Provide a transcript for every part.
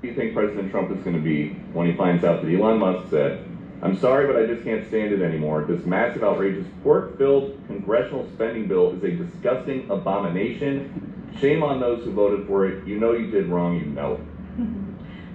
do you think President Trump is going to be when he finds out that Elon Musk said, "I'm sorry, but I just can't stand it anymore. This massive, outrageous, pork-filled congressional spending bill is a disgusting abomination. Shame on those who voted for it. You know you did wrong, you know it."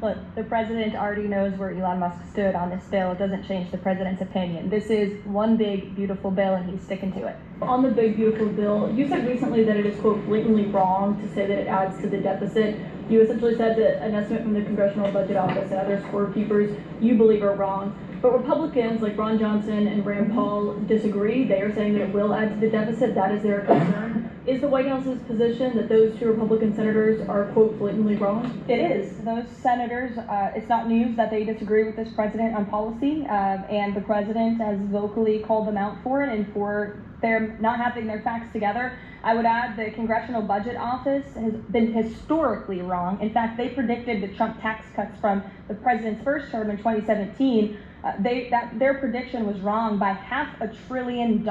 Look, the president already knows where Elon Musk stood on this bill. It doesn't change the president's opinion. This is one big, beautiful bill, and he's sticking to it. On the big, beautiful bill, you said recently that it is, quote, blatantly wrong to say that it adds to the deficit. You essentially said that an estimate from the Congressional Budget Office and other scorekeepers you believe are wrong. But Republicans like Ron Johnson and Rand Paul disagree. They are saying that it will add to the deficit. That is their concern. Is the White House's position that those two Republican senators are, quote, blatantly wrong? It is. Those senators, it's not news that they disagree with this president on policy, and the president has vocally called them out for it and for their not having their facts together. I would add the Congressional Budget Office has been historically wrong. In fact, they predicted the Trump tax cuts from the president's first term in 2017. Their prediction was wrong by $500 billion.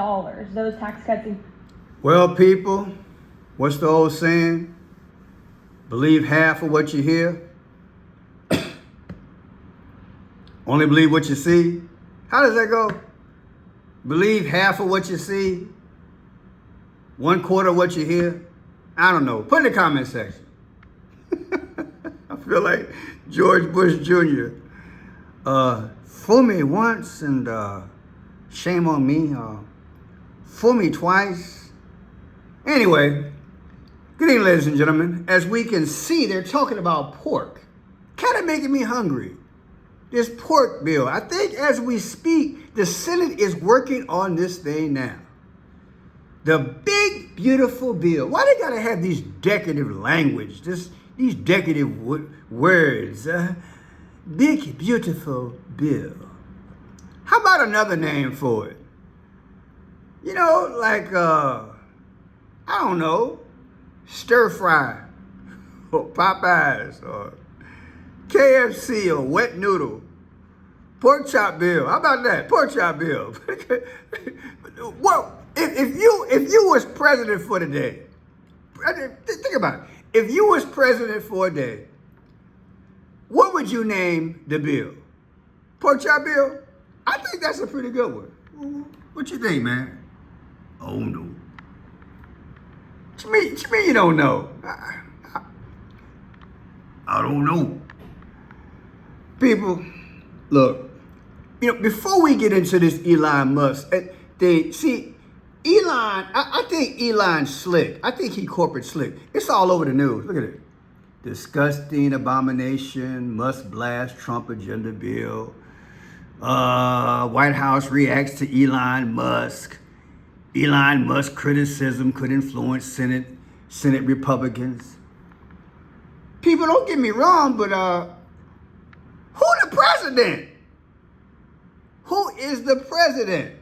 Those tax cuts. Well, people, what's the old saying? Believe half of what you hear. Only believe what you see. How does that go? Believe half of what you see. 1/4 of what you hear. I don't know. Put in the comment section. I feel like George Bush Jr. Fool me once and shame on me. Fool me twice. Anyway, good evening, ladies and gentlemen. As we can see, they're talking about pork. Kind of making me hungry. This pork bill. I think as we speak, the Senate is working on this thing now. The big, beautiful bill. Why they gotta have these decorative language, these decorative words? Big, beautiful bill. How about another name for it? You know, like, I don't know, stir fry, or Popeyes, or KFC, or wet noodle. Pork chop bill. How about that? Pork chop bill. Well, if you was president for the day, think about it. If you was president for a day, what would you name the bill? Pork chop bill? I think that's a pretty good one. What you think, man? Oh no. What you mean you don't know? I don't know. People, look, you know, before we get into this Elon Musk thing, see, Elon, I think Elon's slick. I think he corporate slick. It's all over the news. Look at it. Disgusting abomination, Musk blast Trump agenda bill. White House reacts to Elon Musk. Elon Musk criticism could influence Senate Republicans. People, don't get me wrong, but who the president? Who is the president?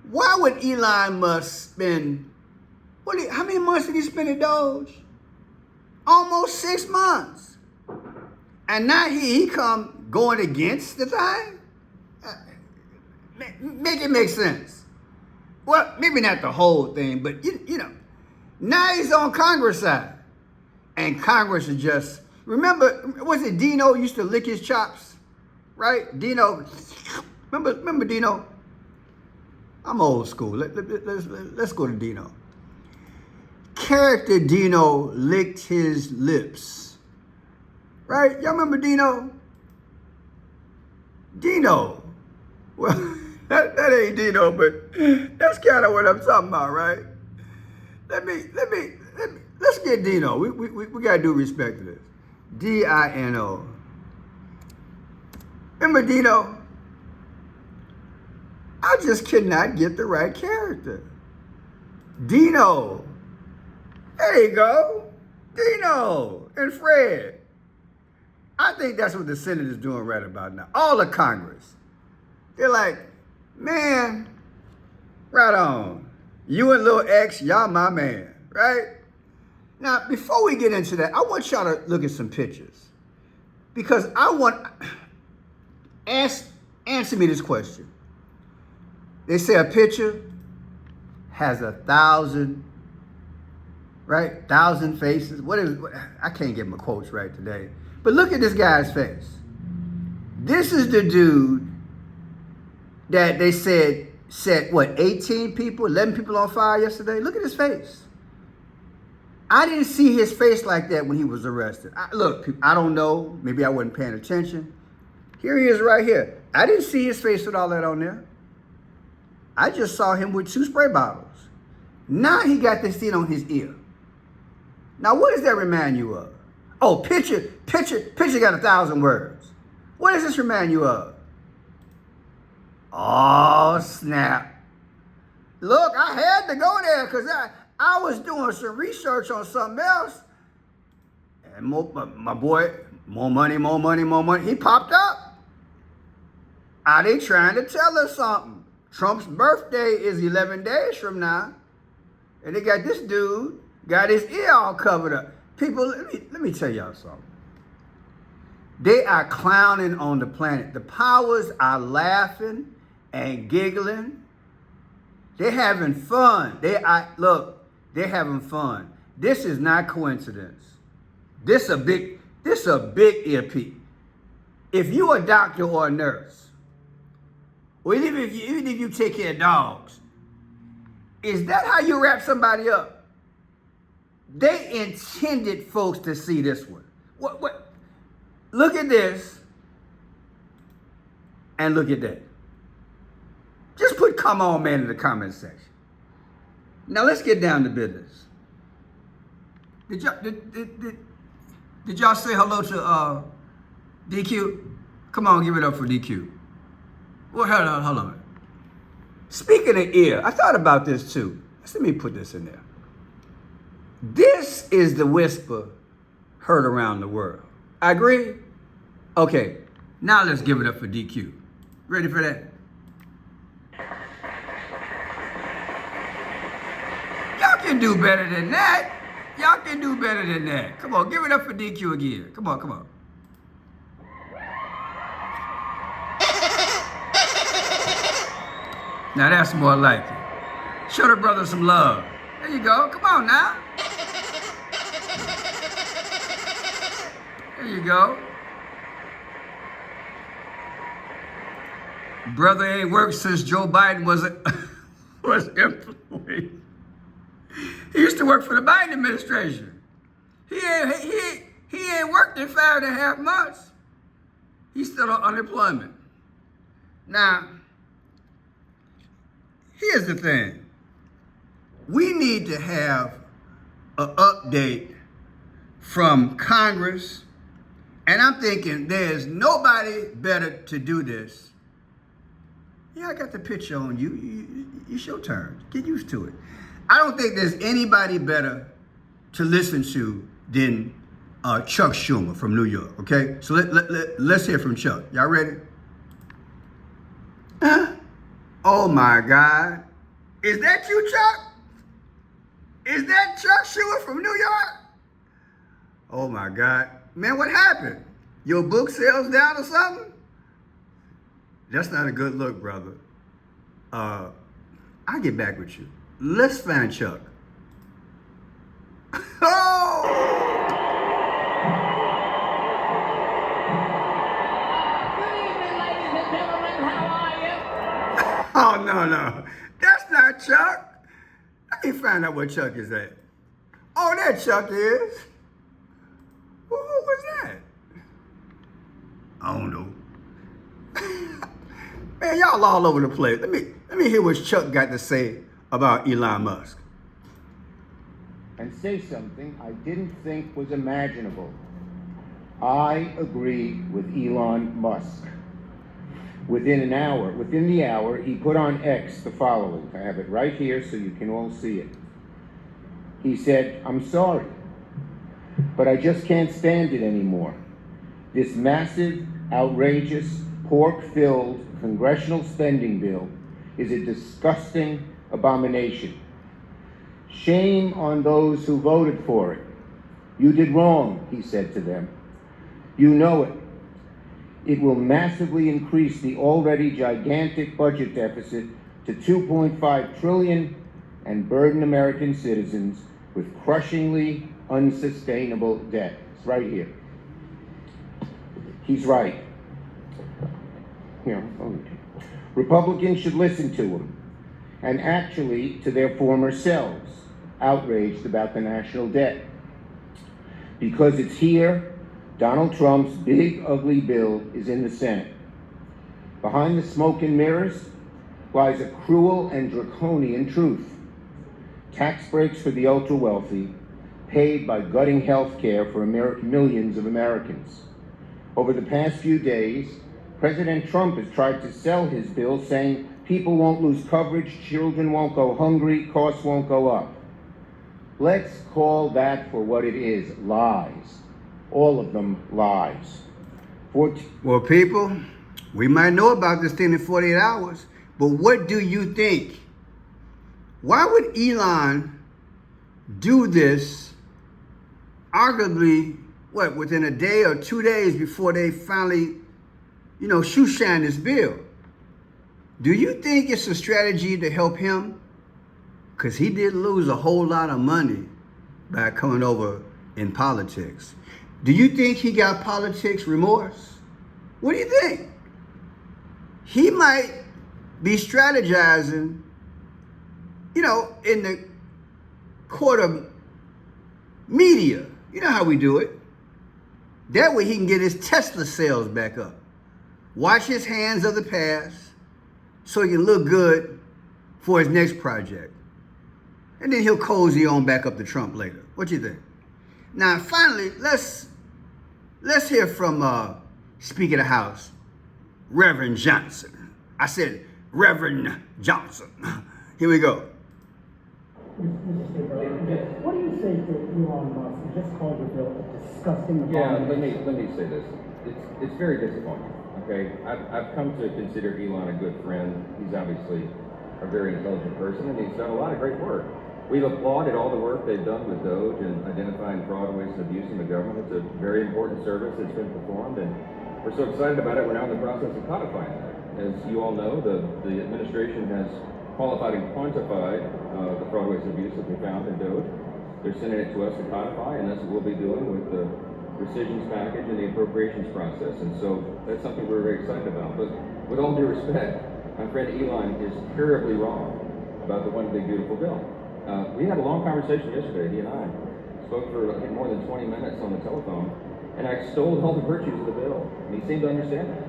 Why would Elon Musk spend, how many months did he spend at Doge? Almost 6 months. And now he come going against the thing? Make it make sense. Well, maybe not the whole thing, but you know, now he's on Congress side. And Congress is just, remember, was it Dino used to lick his chops? Right? Dino, remember Dino? I'm old school. Let's go to Dino. Character Dino licked his lips. Right? Y'all remember Dino? Dino. Well, that ain't Dino, but that's kind of what I'm talking about, right? Let's get Dino. We gotta do respect to this. Dino. Remember Dino? I just cannot get the right character. Dino. There you go. Dino and Fred. I think that's what the Senate is doing right about now. All of Congress. They're like, man, right on. You and Lil X, y'all my man, right? Now, before we get into that, I want y'all to look at some pictures. Because answer me this question. They say a picture has 1,000 right? 1,000 faces. I can't get my quotes right today. But look at this guy's face. This is the dude that they said set, what, 18 people, 11 people on fire yesterday? Look at his face. I didn't see his face like that when he was arrested. Look, I don't know. Maybe I wasn't paying attention. Here he is right here. I didn't see his face with all that on there. I just saw him with 2 spray bottles. Now he got this thing on his ear. Now what does that remind you of? Oh, picture got 1,000 words. What does this remind you of? Oh, snap. Look, I had to go there because I was doing some research on something else. And my boy, more money, he popped up. Are they trying to tell us something? Trump's birthday is 11 days from now. And they got this dude, got his ear all covered up. People, let me tell y'all something. They are clowning on the planet. The powers are laughing and giggling. They're having fun. They're having fun. This is not coincidence. This a big earpiece. If you a doctor or a nurse, or even if you take care of dogs, is that how you wrap somebody up? They intended folks to see this one. What? Look at this and look at that. Just put "come on, man" in the comment section. Now let's get down to business. Did y'all say hello to DQ? Come on, give it up for DQ. Well, hold on. Speaking of ear, I thought about this too. Let me put this in there. This is the whisper heard around the world. I agree? Okay, now let's give it up for DQ. Ready for that? Y'all can do better than that. Y'all can do better than that. Come on, give it up for DQ again. Come on. Now that's more like it. Show the brother some love. There you go. Come on now. There you go. Brother ain't worked since Joe Biden was employed. He used to work for the Biden administration. He ain't worked in 5.5 months. He's still on unemployment. Now, here's the thing. We need to have an update from Congress, and I'm thinking there's nobody better to do this. Yeah, I got the picture on you. It's your turn. Get used to it. I don't think there's anybody better to listen to than Chuck Schumer from New York, okay? So let's hear from Chuck. Y'all ready? Oh my God. Is that you, Chuck? Is that Chuck Schumer from New York? Oh my God. Man, what happened? Your book sales down or something? That's not a good look, brother. I'll get back with you. Let's find Chuck. Oh! Good evening, ladies and gentlemen. How are you? Oh, no. That's not Chuck. Let me find out where Chuck is at. Oh, there Chuck is. Who was that? I don't know. Man, y'all all over the place. Let me hear what Chuck got to say about Elon Musk. And say something I didn't think was imaginable. I agree with Elon Musk. Within the hour, he put on X the following. I have it right here so you can all see it. He said, "I'm sorry, but I just can't stand it anymore. This massive, outrageous, pork-filled congressional spending bill is a disgusting abomination. Shame on those who voted for it. You did wrong," he said to them. "You know it. It will massively increase the already gigantic budget deficit to $2.5 trillion and burden American citizens with crushingly unsustainable debt. It's right here. He's right. Republicans should listen to him, and actually to their former selves, outraged about the national debt. Because it's here, Donald Trump's big, ugly bill is in the Senate. Behind the smoke and mirrors lies a cruel and draconian truth. Tax breaks for the ultra-wealthy, paid by gutting health care for millions of Americans. Over the past few days, President Trump has tried to sell his bill, saying people won't lose coverage, children won't go hungry, costs won't go up. Let's call that for what it is, lies. All of them lies. Well, people, we might know about this thing in 48 hours, but what do you think? Why would Elon do this arguably, within a day or 2 days before they finally, shoe shine this bill? Do you think it's a strategy to help him? Because he did lose a whole lot of money by coming over in politics. Do you think he got politics remorse? What do you think? He might be strategizing, in the court of media. You know how we do it. That way he can get his Tesla sales back up. Wash his hands of the past so he can look good for his next project. And then he'll cozy on back up to Trump later. What you think? Now, finally, let's hear from Speaker of the House, Reverend Johnson. I said Reverend Johnson. Here we go. What do you say to Elon Musk, who just called your bill a disgusting abomination? Let me say this. It's very disappointing. Okay, I've come to consider Elon a good friend. He's obviously a very intelligent person, and he's done a lot of great work. We've applauded all the work they've done with Doge and identifying fraud, waste, and abuse in the government. It's a very important service that's been performed, and we're so excited about it. We're now in the process of codifying that. As you all know, the administration has qualified and quantified the fraud, waste, and abuse that we found in Doge. They're sending it to us to codify, and that's what we'll be doing with the rescissions package and the appropriations process. And so that's something we're very excited about. But with all due respect, my friend Elon is terribly wrong about the one big beautiful bill. We had a long conversation yesterday, he and I spoke for I think more than 20 minutes on the telephone, and I extolled all the virtues of the bill, and he seemed to understand that.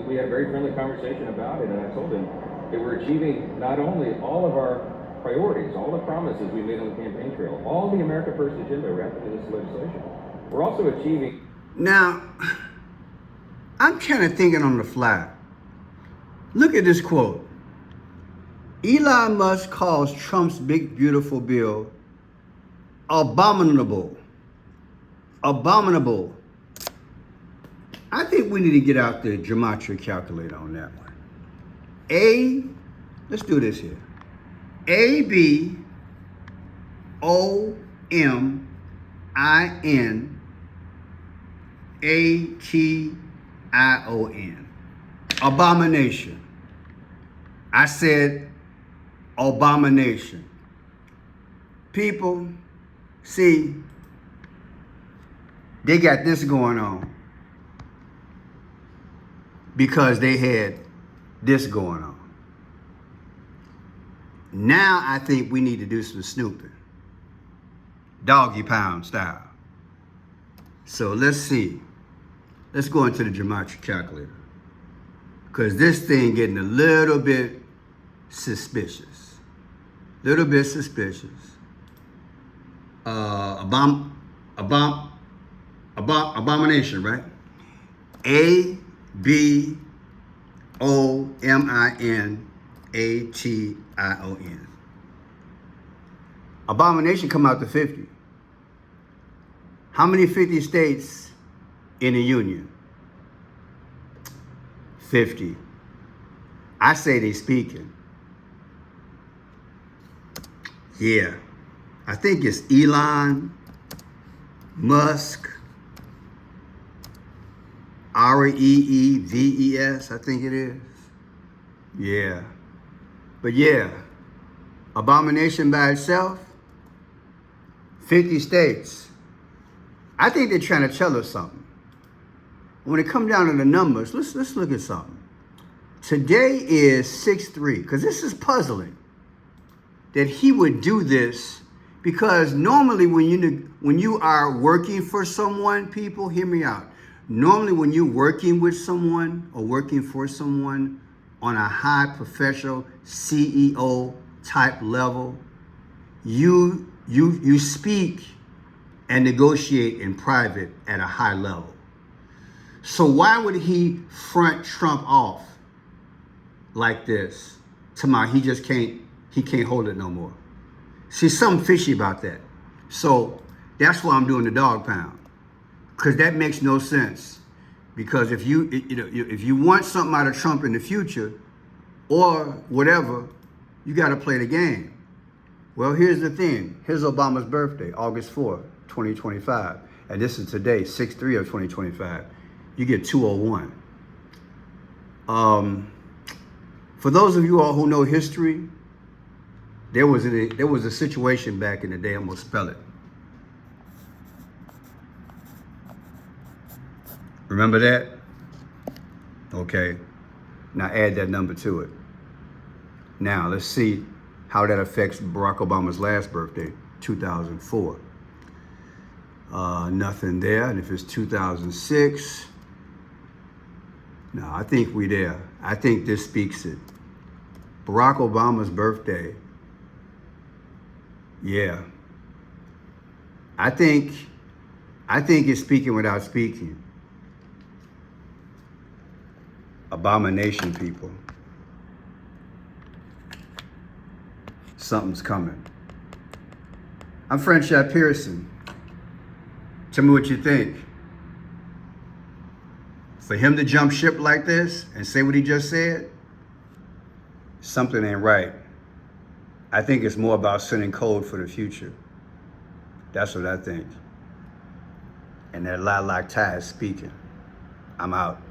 We had a very friendly conversation about it, and I told him that we're achieving not only all of our priorities, all the promises we made on the campaign trail, all the America First agenda wrapped into this legislation. We're also achieving... Now, I'm kind of thinking on the fly. Look at this quote. Elon Musk calls Trump's big, beautiful bill abominable. Abominable. I think we need to get out the Gematria calculator on that one. Let's do this here. Abomination. Abomination. I said abomination. People, see, they got this going on because they had this going on. Now I think we need to do some snooping. Doggy pound style. So let's see. Let's go into the Gematria calculator. Because this thing getting a little bit suspicious. Little bit suspicious. Abomination, right? Abomination. Abomination come out to 50. How many 50 states in the union? 50. I say they speaking. Yeah. I think it's Elon, Musk, Reeves, I think it is. Yeah. But yeah, Abomination by itself, 50 states. I think they're trying to tell us something. When it comes down to the numbers, let's look at something. Today is 6-3, because this is puzzling that he would do this, because normally when you are working for someone, people, hear me out. Normally when you're working with someone or working for someone on a high professional CEO type level, you speak and negotiate in private at a high level. So why would he front Trump off like this? Tomorrow he can't hold it no more. See, something fishy about that. So that's why I'm doing the dog pound, because that makes no sense. Because if you want something out of Trump in the future or whatever, you got to play the game. Well, here's the thing. Here's Obama's birthday, August 4th, 2025. And this is today, 6-3 of 2025. You get 201. For those of you all who know history, there was a situation back in the day. I'm gonna spell it. Remember that? Okay. Now add that number to it. Now let's see how that affects Barack Obama's last birthday, 2004. Nothing there. And if it's 2006, no, I think we there. I think this speaks it. Barack Obama's birthday. Yeah. I think it's speaking without speaking. Abomination, people. Something's coming. I'm Franchise Pearson. Tell me what you think. For him to jump ship like this and say what he just said, something ain't right. I think it's more about sending code for the future. That's what I think. And that Lilac Ty is speaking. I'm out.